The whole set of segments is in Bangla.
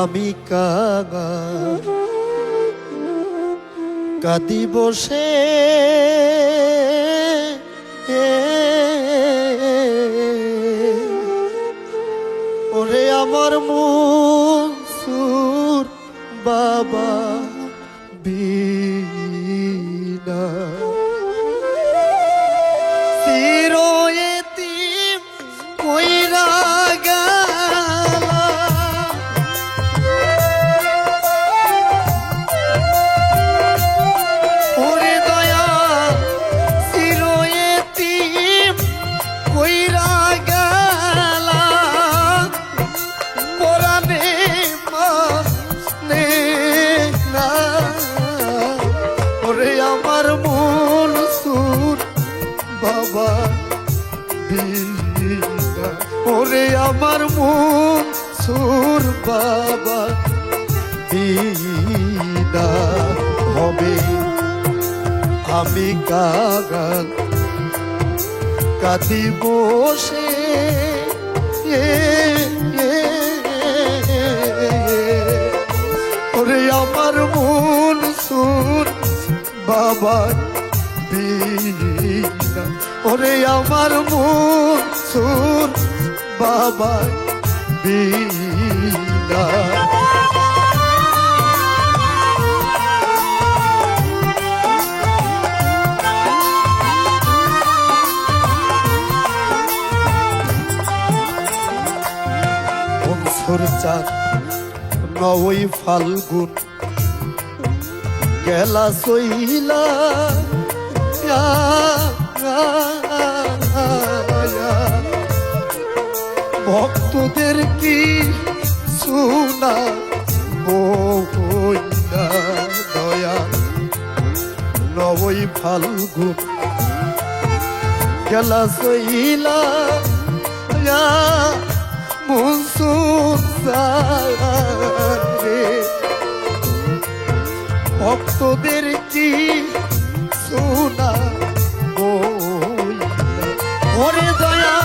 আমি কাঁদি বসে ওরে আমার মনসুর বাবা বিনা চিরয়তীম কইরা বাবা বিনা ওরে আমার মনসুর বাবা বিনা হবে আমি কাঁদি বসে ওরে আমার মনসুর বাবা বিনা ওরে আমার মনসুর বাবা বিনা মনসুর চাঁদ 9 ফাল্গুন গেলা সইলা ভক্তদের কি শুনা বইনা দয়া 9 ফাল্গুন গেলা সইলা মনসুর রে ভক্তদের কি শুনা ওরে দয়া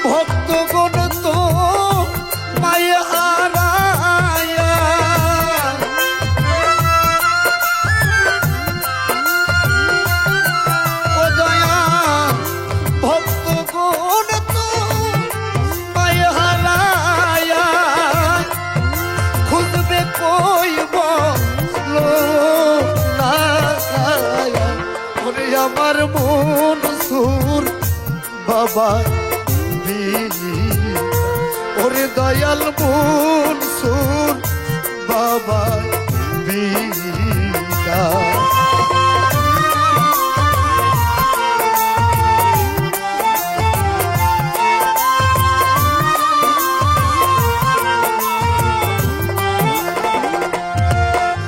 ভক্তগণ তো মায়া হারায়া ও দয়া ভক্তগণ তো মায়া হারায়া খুঁজবে কইব আমার মনসুর বাবা বিনা ওরে দয়াল মনসুর বাবা বিনা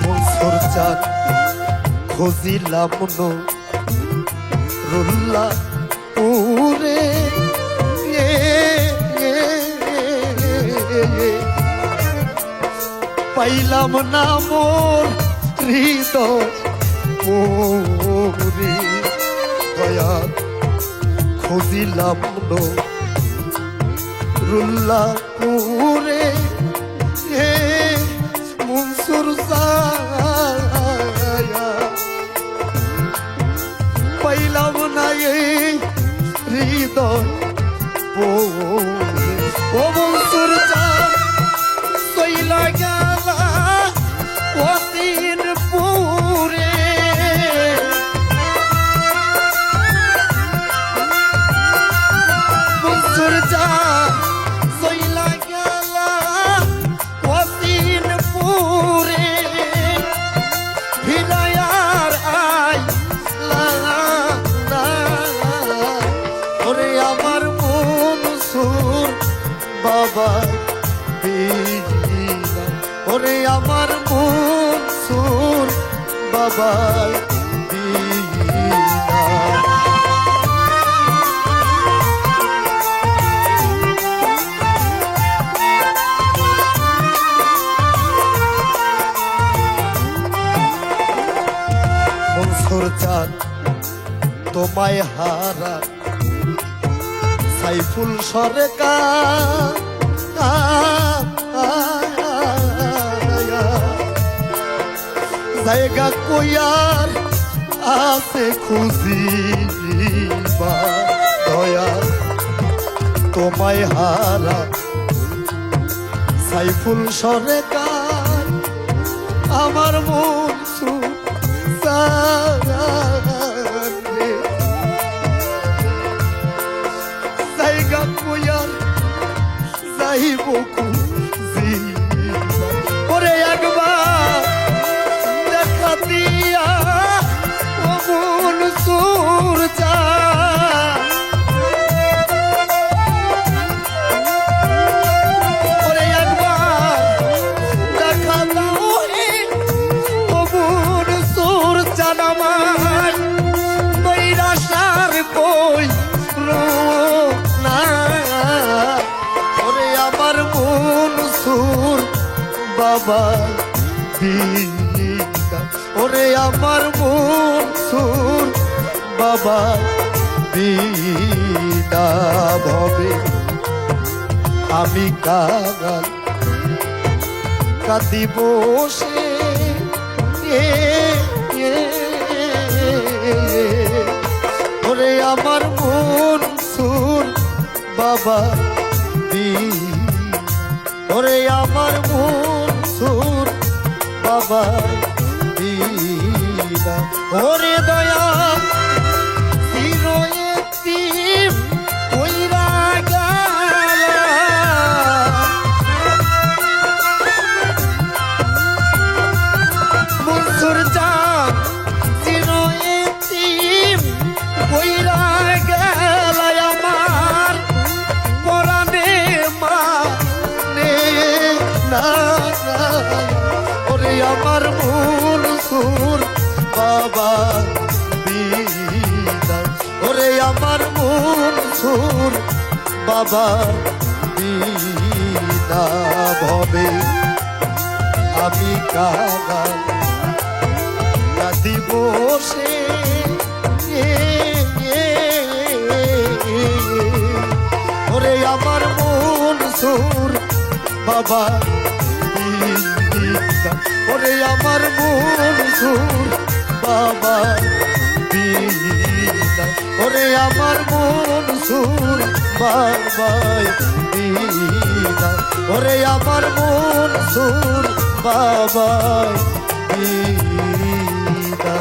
মনসুর চাঁদ খোঁজিলাম রুল্লা পুরে পাইলাম না মোর হৃদয় পুরে দয়া খুঁজিলাম রুল্লা পুরে মনসুর পাইলাম না এই হৃদয় ও মনসুর চাঁদ সইলা গেলা অতীন পুরে মনসুর চাঁদ সইলা গেলা অতীন পুরে ভিড়ায়ার আই আমার মনসুর বাবা বিনা ওরে আমার মনসুর বাবা বিনা মনসুর চাঁদ তোমায় হারা সাইফুল সরকার জায়গা কইয়ার আছে খুঁজিবা দয়া তোমায় হারা সাইফুল সরকার আমার মন সুরে জায়গা কইয়ার যাইব খুঁজিবা ওরে একবার দেখা দিয়া ও মন সুর যা বাবা দিদা ওরে আমার মন সুর বাবা দিদা ভবে আমি কাগাল কাঁদি বসে ওরে আমার মন সুর বাবা দিদা ওরে আমার মন সুর বাবা দিদা ওরে দয়া চিরয়তিম কইরা গেলা মনসুর জান চিরয়তিম কইরা গেলা আমার পরাণে মা ওরে আমার মন সুর বাবা দিদা ওরে আমার মন সুর বাবা দিদা ভবে আমি কাঁদি বসে ওরে আমার মন সুর বাবা দিদা ওরে আমার মন সুর বাবা দিদা ওরে আমার মন সুর বাবা দিদা ওরে আমার মন সুর বাবা দিদা